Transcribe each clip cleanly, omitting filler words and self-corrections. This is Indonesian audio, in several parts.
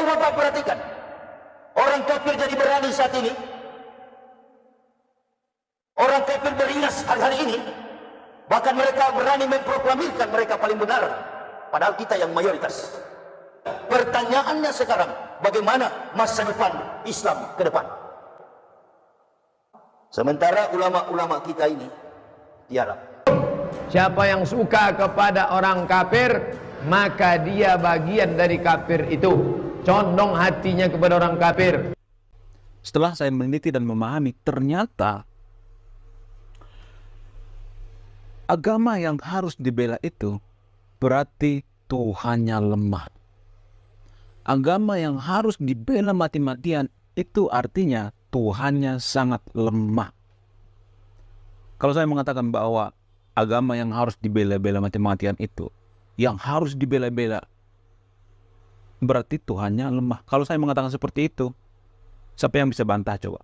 Bapak perhatikan, orang kafir jadi berani saat ini. Orang kafir beringas hari-hari ini. Bahkan mereka berani memproklamirkan mereka paling benar. Padahal kita yang mayoritas. Pertanyaannya sekarang, bagaimana masa depan Islam ke depan? Sementara ulama-ulama kita ini tiarap. Siapa yang suka kepada orang kafir, maka dia bagian dari kafir itu. Condong hatinya kepada orang kafir. Setelah saya meneliti dan memahami, ternyata agama yang harus dibela itu berarti Tuhannya lemah. Agama yang harus dibela mati-matian itu artinya Tuhannya sangat lemah. Kalau saya mengatakan bahwa agama yang harus dibela-bela mati-matian itu, yang harus dibela-bela, berarti Tuhannya lemah. Kalau saya mengatakan seperti itu, siapa yang bisa bantah coba?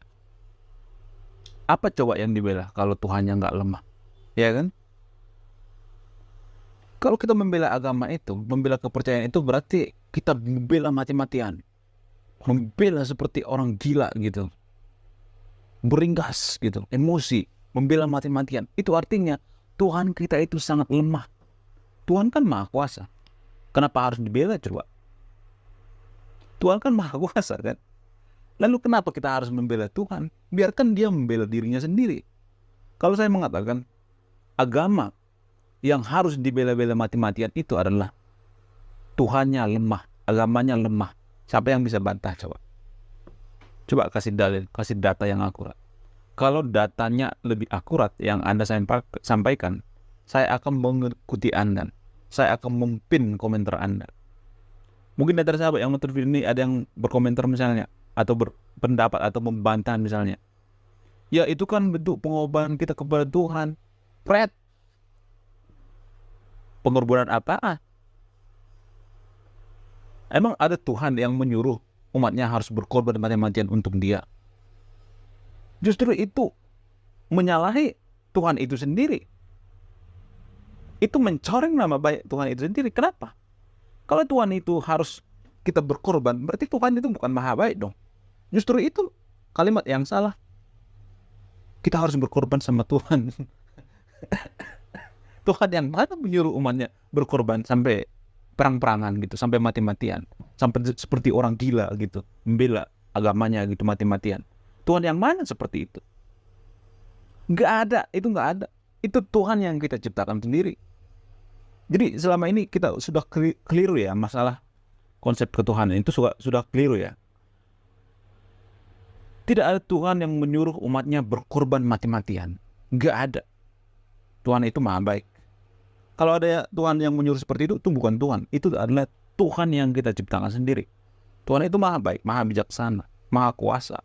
Apa coba yang dibela kalau Tuhannya nggak lemah? Ya kan? Kalau kita membela agama itu, membela kepercayaan itu berarti kita membela mati-matian. Membela seperti orang gila gitu. Beringas gitu, emosi, membela mati-matian. Itu artinya Tuhan kita itu sangat lemah. Tuhan kan maha kuasa. Kenapa harus dibela coba? Tuhan kan maha kuasa kan? Lalu kenapa kita harus membela Tuhan? Biarkan dia membela dirinya sendiri. Kalau saya mengatakan agama yang harus dibela-bela mati-matian itu adalah Tuhannya lemah, agamanya lemah. Siapa yang bisa bantah coba? Coba kasih dalil, kasih data yang akurat. Kalau datanya lebih akurat yang Anda sampaikan, saya akan mengikuti Anda. Saya akan mempin komentar Anda. Mungkin dari sahabat yang nonton video ini ada yang berkomentar misalnya, atau berpendapat atau membantah misalnya. Ya itu kan bentuk pengorbanan kita kepada Tuhan. Pret. Pengorbanan apaan? Emang ada Tuhan yang menyuruh umatnya harus berkorban mati-matian untuk dia? Justru itu menyalahi Tuhan itu sendiri. Itu mencoreng nama baik Tuhan itu sendiri. Kenapa? Kalau Tuhan itu harus kita berkorban, berarti Tuhan itu bukan maha baik dong. Justru itu kalimat yang salah. Kita harus berkorban sama Tuhan. Tuhan yang mana menyuruh umatnya berkorban sampai perang-perangan gitu, sampai mati-matian, sampai seperti orang gila gitu, membela agamanya gitu mati-matian. Tuhan yang mana seperti itu? Nggak ada, itu nggak ada. Itu Tuhan yang kita ciptakan sendiri. Jadi selama ini kita sudah keliru ya masalah konsep ketuhanan itu sudah keliru ya. Tidak ada Tuhan yang menyuruh umatnya berkorban mati-matian. Nggak ada. Tuhan itu maha baik. Kalau ada Tuhan yang menyuruh seperti itu bukan Tuhan. Itu adalah Tuhan yang kita ciptakan sendiri. Tuhan itu maha baik, maha bijaksana, maha kuasa.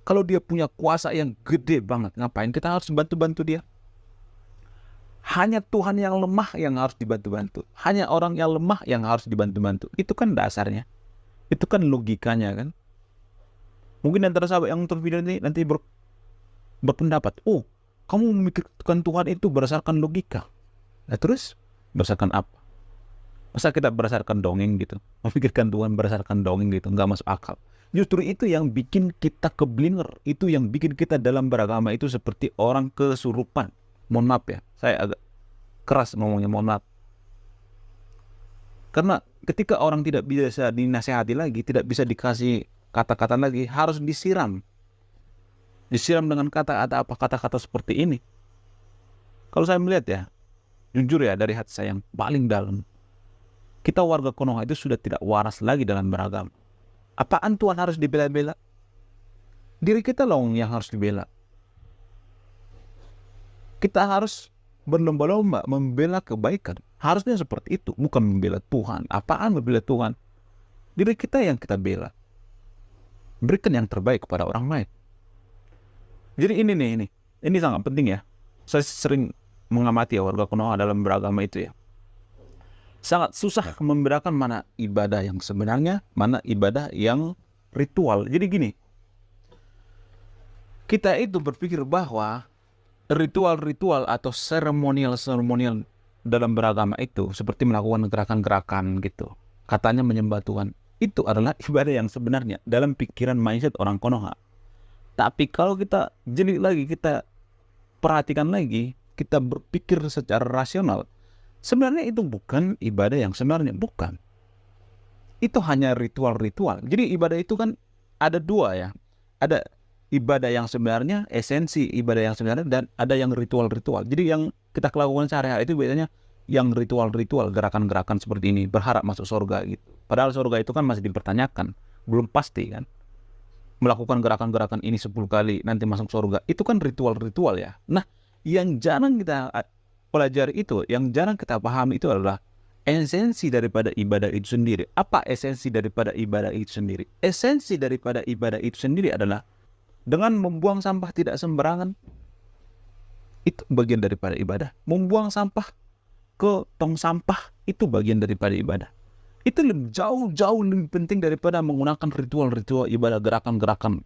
Kalau dia punya kuasa yang gede banget, ngapain kita harus bantu-bantu dia? Hanya Tuhan yang lemah yang harus dibantu-bantu. Hanya orang yang lemah yang harus dibantu-bantu. Itu kan dasarnya. Itu kan logikanya kan. Mungkin antara sahabat yang nonton video ini nanti berpendapat, oh kamu memikirkan Tuhan itu berdasarkan logika. Nah terus berdasarkan apa? Masa kita berdasarkan dongeng gitu? Memikirkan Tuhan berdasarkan dongeng gitu, nggak masuk akal. Justru itu yang bikin kita keblinger. Itu yang bikin kita dalam beragama itu seperti orang kesurupan. Mohon maaf ya, saya agak keras ngomongnya, mohon maaf. Karena ketika orang tidak bisa dinasehati lagi, tidak bisa dikasih kata-kata lagi, harus disiram. Disiram dengan kata-kata seperti ini. Kalau saya melihat ya, jujur ya dari hati saya yang paling dalam, kita warga Konoha itu sudah tidak waras lagi dalam beragama. Apaan Tuhan harus dibela-bela? Diri kita loh yang harus dibela. Kita harus berlomba-lomba membela kebaikan. Harusnya seperti itu, bukan membela Tuhan. Apaan membela Tuhan? Diri kita yang kita bela. Berikan yang terbaik kepada orang lain. Jadi ini sangat penting ya. Saya sering mengamati ya warga Konoha dalam beragama itu ya. Sangat susah membedakan mana ibadah yang sebenarnya, mana ibadah yang ritual. Jadi gini, kita itu berpikir bahwa ritual-ritual atau seremonial dalam beragama itu seperti melakukan gerakan-gerakan gitu. Katanya menyembah Tuhan. Itu adalah ibadah yang sebenarnya dalam pikiran mindset orang Konoha. Tapi kalau kita jeli lagi, kita perhatikan lagi, kita berpikir secara rasional, sebenarnya itu bukan ibadah yang sebenarnya, bukan. Itu hanya ritual-ritual. Jadi ibadah itu kan ada dua ya. Ada ibadah yang sebenarnya, esensi ibadah yang sebenarnya, dan ada yang ritual-ritual. Jadi yang kita lakukan sehari-hari itu biasanya yang ritual-ritual, gerakan-gerakan seperti ini, berharap masuk surga gitu. Padahal surga itu kan masih dipertanyakan, belum pasti kan. Melakukan gerakan-gerakan ini 10 kali, nanti masuk surga, itu kan ritual-ritual ya. Nah, yang jarang kita pelajari itu, yang jarang kita pahami itu adalah esensi daripada ibadah itu sendiri. Apa esensi daripada ibadah itu sendiri? Esensi daripada ibadah itu sendiri adalah dengan membuang sampah tidak sembarangan. Itu bagian daripada ibadah. Membuang sampah ke tong sampah itu bagian daripada ibadah. Itu jauh lebih penting daripada menggunakan ritual-ritual ibadah, gerakan-gerakan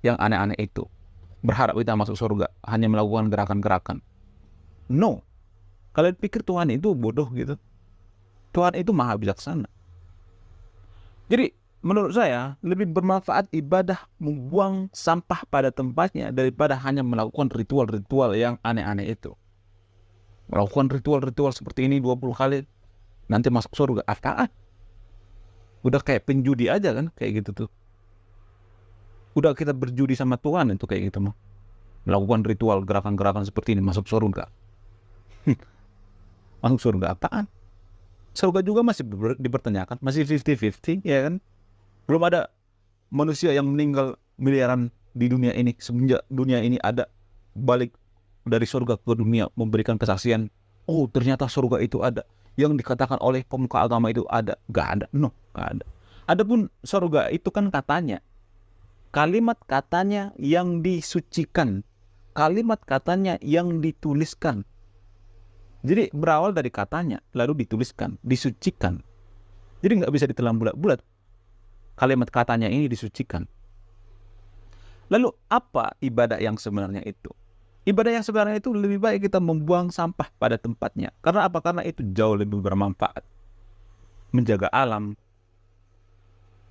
yang aneh-aneh itu. Berharap kita masuk surga hanya melakukan gerakan-gerakan. No. Kalian pikir Tuhan itu bodoh gitu? Tuhan itu maha bijaksana. Jadi menurut saya lebih bermanfaat ibadah membuang sampah pada tempatnya daripada hanya melakukan ritual-ritual yang aneh-aneh itu. Melakukan ritual-ritual seperti ini 20 kali nanti masuk surga. Apaan? Udah kayak penjudi aja kan, kayak gitu tuh. Udah kita berjudi sama Tuhan itu kayak gitu mah. Melakukan ritual gerakan-gerakan seperti ini masuk surga. Masuk surga apaan? Surga juga masih dipertanyakan, masih 50-50 ya kan. Belum ada manusia yang meninggal miliaran di dunia ini semenjak dunia ini ada, balik dari surga ke dunia memberikan kesaksian, oh ternyata surga itu ada, yang dikatakan oleh pemuka agama itu ada. Gak ada, no, gak ada. Adapun surga itu kan katanya, kalimat katanya yang disucikan, kalimat katanya yang dituliskan. Jadi berawal dari katanya, lalu dituliskan, disucikan. Jadi nggak bisa ditelan bulat-bulat. Kalimat katanya ini disucikan. Lalu apa ibadah yang sebenarnya itu? Ibadah yang sebenarnya itu lebih baik kita membuang sampah pada tempatnya. Karena apa? Karena itu jauh lebih bermanfaat. Menjaga alam,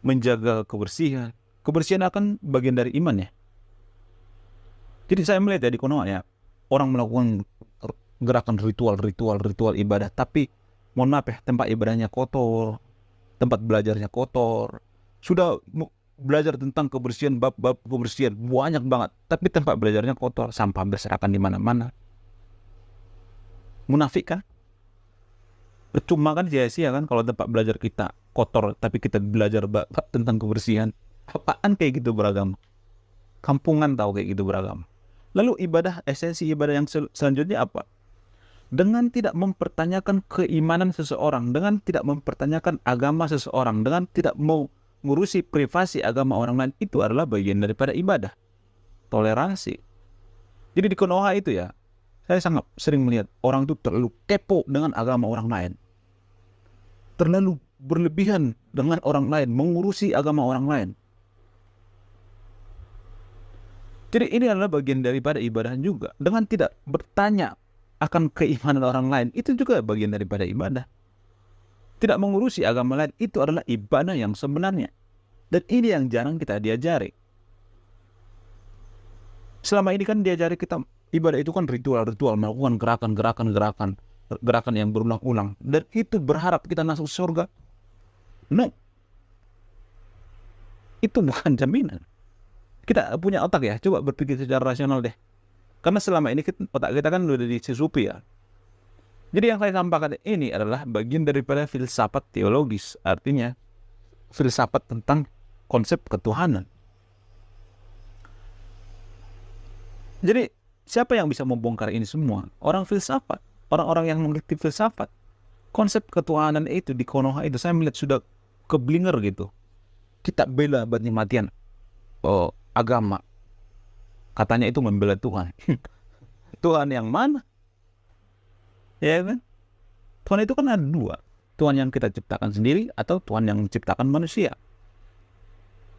menjaga kebersihan. Kebersihan akan bagian dari iman ya. Jadi saya melihat ya di Konoha ya, orang melakukan gerakan ritual ibadah, tapi mohon maaf ya, tempat ibadahnya kotor, tempat belajarnya kotor. Sudah belajar tentang kebersihan, bab-bab kebersihan banyak banget, tapi tempat belajarnya kotor, sampah berserakan di mana-mana. Munafik kan? Percuma kan, sia-sia kan kalau tempat belajar kita kotor, tapi kita belajar tentang kebersihan. Apaan kayak gitu beragama? Kampungan tahu kayak gitu beragama. Lalu ibadah, esensi ibadah yang selanjutnya apa? Dengan tidak mempertanyakan keimanan seseorang, dengan tidak mempertanyakan agama seseorang, dengan tidak mau ngurusi privasi agama orang lain, itu adalah bagian daripada ibadah. Toleransi. Jadi di Konoha itu ya, saya sangat sering melihat orang itu terlalu kepo dengan agama orang lain. Terlalu berlebihan dengan orang lain, mengurusi agama orang lain. Jadi ini adalah bagian daripada ibadah juga. Dengan tidak bertanya akan keimanan orang lain, itu juga bagian daripada ibadah. Tidak mengurusi agama lain, itu adalah ibadah yang sebenarnya. Dan ini yang jarang kita diajari. Selama ini kan diajari kita, ibadah itu kan ritual-ritual, melakukan gerakan yang berulang-ulang. Dan itu berharap kita masuk surga. No. Itu bukan jaminan. Kita punya otak ya, coba berpikir secara rasional deh. Karena selama ini otak kita kan udah disusupi ya. Jadi yang saya sampaikan ini adalah bagian daripada filsafat teologis. Artinya filsafat tentang konsep ketuhanan. Jadi siapa yang bisa membongkar ini semua? Orang filsafat. Orang-orang yang mengerti filsafat. Konsep ketuhanan itu di Konoha itu saya melihat sudah keblinger gitu. Kita bela mati-matian agama. Katanya itu membela Tuhan. Tuhan yang mana? Ya kan? Tuhan itu kan ada dua. Tuhan yang kita ciptakan sendiri atau Tuhan yang menciptakan manusia.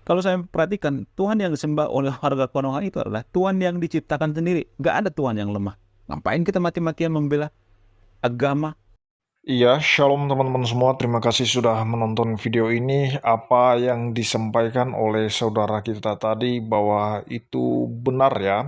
Kalau saya perhatikan, Tuhan yang disembah oleh warga Konoha itu adalah Tuhan yang diciptakan sendiri. Gak ada Tuhan yang lemah. Ngapain kita mati-matian membela agama Iya, shalom teman-teman semua. Terima kasih sudah menonton video ini. Apa yang disampaikan oleh saudara kita tadi bahwa itu benar ya.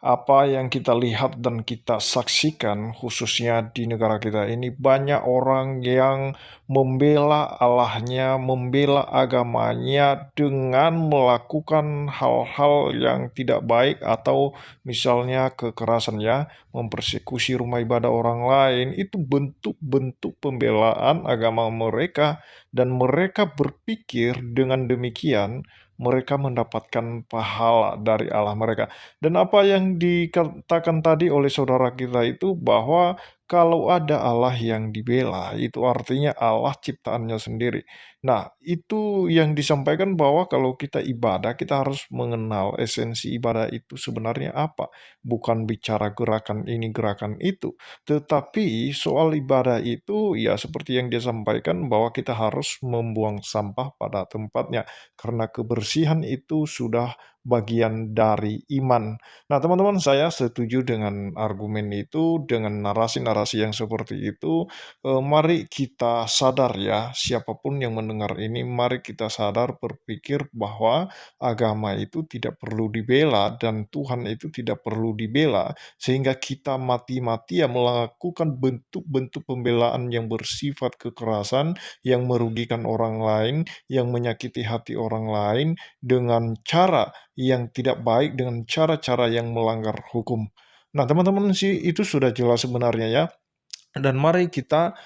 Apa yang kita lihat dan kita saksikan khususnya di negara kita ini banyak orang yang membela Allahnya, membela agamanya dengan melakukan hal-hal yang tidak baik atau misalnya kekerasan ya, mempersekusi rumah ibadah orang lain, itu bentuk-bentuk pembelaan agama mereka, dan mereka berpikir dengan demikian mereka mendapatkan pahala dari Allah mereka. Dan apa yang dikatakan tadi oleh saudara kita itu bahwa kalau ada Allah yang dibela, itu artinya Allah ciptaannya sendiri. Nah, itu yang disampaikan bahwa kalau kita ibadah, kita harus mengenal esensi ibadah itu sebenarnya apa. Bukan bicara gerakan ini, gerakan itu. Tetapi soal ibadah itu, ya seperti yang dia sampaikan bahwa kita harus membuang sampah pada tempatnya. Karena kebersihan itu sudah bagian dari iman. Nah, teman-teman, saya setuju dengan argumen itu, dengan narasi-narasi yang seperti itu. Mari kita sadar ya, siapapun yang mendengar ini, mari kita sadar berpikir bahwa agama itu tidak perlu dibela dan Tuhan itu tidak perlu dibela, sehingga kita mati-matian melakukan bentuk-bentuk pembelaan yang bersifat kekerasan, yang merugikan orang lain, yang menyakiti hati orang lain, dengan cara yang tidak baik, dengan cara-cara yang melanggar hukum. Nah, teman-teman sih itu sudah jelas sebenarnya ya. Dan mari kita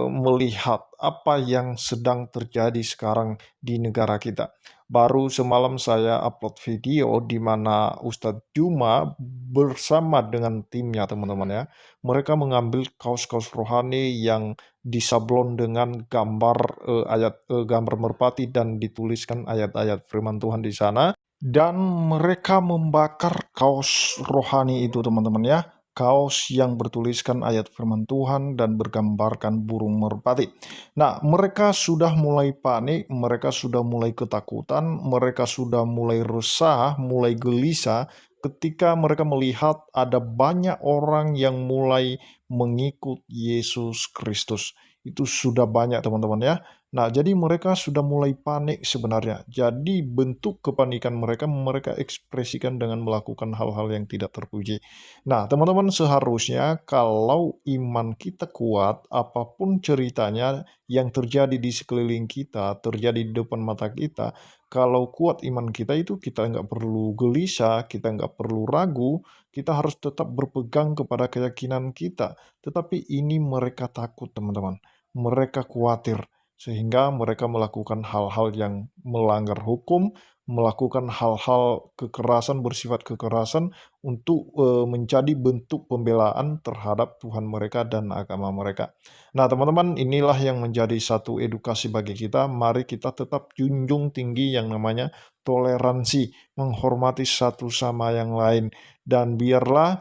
melihat apa yang sedang terjadi sekarang di negara kita. Baru semalam saya upload video di mana Ustadz Juma bersama dengan timnya teman-teman ya. Mereka mengambil kaos-kaos rohani yang disablon dengan gambar gambar merpati dan dituliskan ayat-ayat firman Tuhan di sana. Dan mereka membakar kaos rohani itu teman-teman ya. Kaos yang bertuliskan ayat firman Tuhan dan bergambarkan burung merpati. Nah, mereka sudah mulai panik, mereka sudah mulai ketakutan, mereka sudah mulai resah, mulai gelisah ketika mereka melihat ada banyak orang yang mulai mengikut Yesus Kristus. Itu sudah banyak teman-teman ya. Nah, jadi mereka sudah mulai panik sebenarnya. Jadi bentuk kepanikan mereka, mereka ekspresikan dengan melakukan hal-hal yang tidak terpuji. Nah, teman-teman, seharusnya kalau iman kita kuat, apapun ceritanya yang terjadi di sekeliling kita, terjadi di depan mata kita, kalau kuat iman kita itu kita nggak perlu gelisah, kita nggak perlu ragu, kita harus tetap berpegang kepada keyakinan kita. Tetapi ini mereka takut, teman-teman. Mereka khawatir, sehingga mereka melakukan hal-hal yang melanggar hukum, melakukan hal-hal kekerasan, bersifat kekerasan, untuk menjadi bentuk pembelaan terhadap Tuhan mereka dan agama mereka. Nah, teman-teman, inilah yang menjadi satu edukasi bagi kita. Mari kita tetap junjung tinggi yang namanya toleransi, menghormati satu sama yang lain, dan biarlah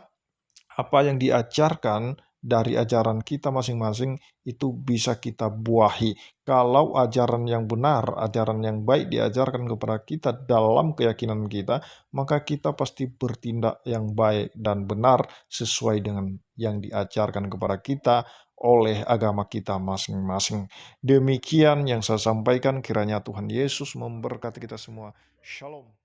apa yang diajarkan dari ajaran kita masing-masing itu bisa kita buahi. Kalau ajaran yang benar, ajaran yang baik diajarkan kepada kita dalam keyakinan kita, maka kita pasti bertindak yang baik dan benar sesuai dengan yang diajarkan kepada kita oleh agama kita masing-masing. Demikian yang saya sampaikan, kiranya Tuhan Yesus memberkati kita semua. Shalom.